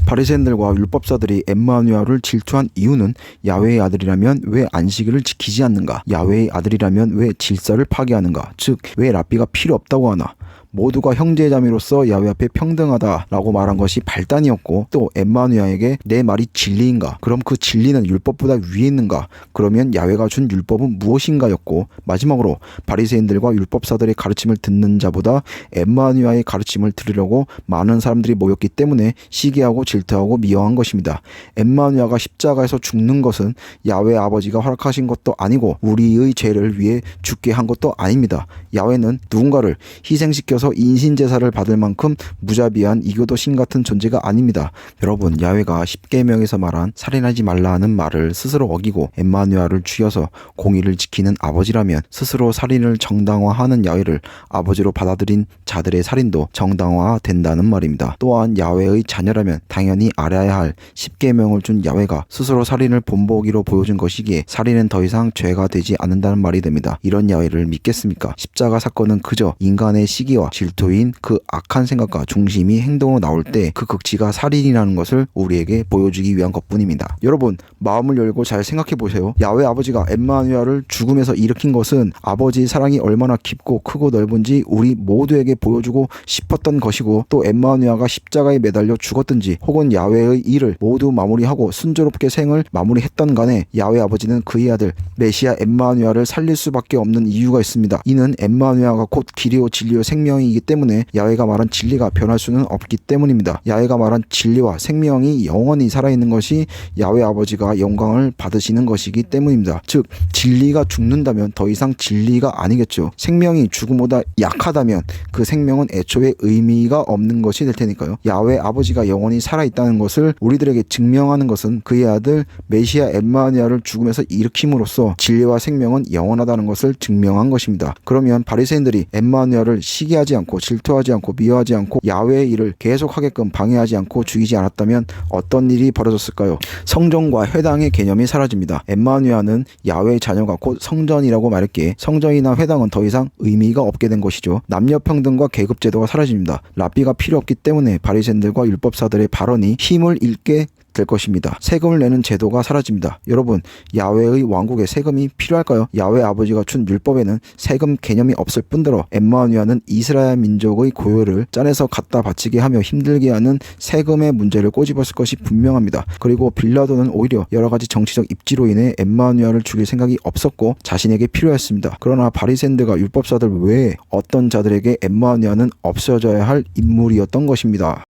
바리새인들과 율법사들이 엠마누엘을 질투한 이유는 야훼의 아들이라면 왜 안식일을 지키지 않는가? 야훼의 아들이라면 왜 질서를 파괴하는가? 즉 왜 랍비가 필요 없다고 하나? 모두가 형제자매로서 야훼 앞에 평등하다라고 말한 것이 발단이었고, 또 엠마누엘에게 내 말이 진리인가? 그럼 그 진리는 율법보다 위에 있는가? 그러면 야훼가 준 율법은 무엇인가였고, 마지막으로 바리새인들과 율법사들의 가르침을 듣는 자보다 엠마누엘의 가르침을 들으려고 많은 사람들이 모였기 때문에 시기하고 질투하고 미워한 것입니다. 엠마누엘가 십자가에서 죽는 것은 야훼 아버지가 허락하신 것도 아니고 우리의 죄를 위해 죽게 한 것도 아닙니다. 야훼는 누군가를 희생시켜서 인신제사를 받을 만큼 무자비한 이교도신 같은 존재가 아닙니다. 여러분, 야훼가 십계명에서 말한 살인하지 말라 하는 말을 스스로 어기고 엠마누엘을 죽여서 공의를 지키는 아버지라면 스스로 살인을 정당화하는 야훼를 아버지로 받아들인 자들의 살인도 정당화된다는 말입니다. 또한 야훼의 자녀라면 당연히 알아야 할 십계명을 준 야훼가 스스로 살인을 본보기로 보여준 것이기에 살인은 더 이상 죄가 되지 않는다는 말이 됩니다. 이런 야훼를 믿겠습니까? 십자가 사건은 그저 인간의 시기와 질투인 그 악한 생각과 중심이 행동으로 나올 때 그 극치가 살인이라는 것을 우리에게 보여주기 위한 것뿐입니다. 여러분, 마음을 열고 잘 생각해 보세요. 야훼 아버지가 엠마누엘을 죽음에서 일으킨 것은 아버지의 사랑이 얼마나 깊고 크고 넓은지 우리 모두에게 보여주고 싶었던 것이고, 또 엠마누엘가 십자가에 매달려 죽었든지 혹은 야훼의 일을 모두 마무리하고 순조롭게 생을 마무리했던 간에 야훼 아버지는 그의 아들 메시아 엠마누엘을 살릴 수밖에 없는 이유가 있습니다. 이는 엠마누엘가 곧 길이요 진리요 생명이기 때문에 야훼가 말한 진리가 변할 수는 없기 때문입니다. 야훼가 말한 진리와 생명이 영원히 살아있는 것이 야훼 아버지가 영광을 받으시는 것이기 때문입니다. 즉 진리가 죽는다면 더 이상 진리가 아니겠죠. 생명이 죽음보다 약하다면 그 생명은 애초에 의미가 없는 것이 될 테니까요. 야훼 아버지가 영원히 살아있다는 것을 우리들에게 증명하는 것은 그의 아들 메시아 엠마누엘을 죽음에서 일으킴으로써 진리와 생명은 영원하다는 것을 증명한 것입니다. 그러면 바리새인들이 엠마누엘을 시기하지 않고 질투하지 않고 미워하지 않고 야훼의 일을 계속하게끔 방해하지 않고 죽이지 않았다면 어떤 일이 벌어졌을까요? 성전과 회당의 개념이 사라집니다. 엠마누엘은 야훼의 자녀가 곧 성전이라고 말했기에 성전이나 회당은 더 이상 의미가 없게 된 것이죠. 남녀평등과 계급제도가 사라집니다. 랍비가 필요 없기 때문에 바리새인들과 율법사들의 발언이 힘을 잃게 될 것입니다. 세금을 내는 제도가 사라집니다. 여러분, 야훼의 왕국에 세금이 필요할까요? 야훼 아버지가 준 율법에는 세금 개념이 없을 뿐더러 엠마누엘은 이스라엘 민족의 고요를 짠해서 갖다 바치게 하며 힘들게 하는 세금의 문제를 꼬집었을 것이 분명합니다. 그리고 빌라도는 오히려 여러 가지 정치적 입지로 인해 엠마누엘을 죽일 생각이 없었고 자신에게 필요했습니다. 그러나 바리새인들과 율법사들 외에 어떤 자들에게 엠마누엘은 없어져야 할 인물이었던 것입니다.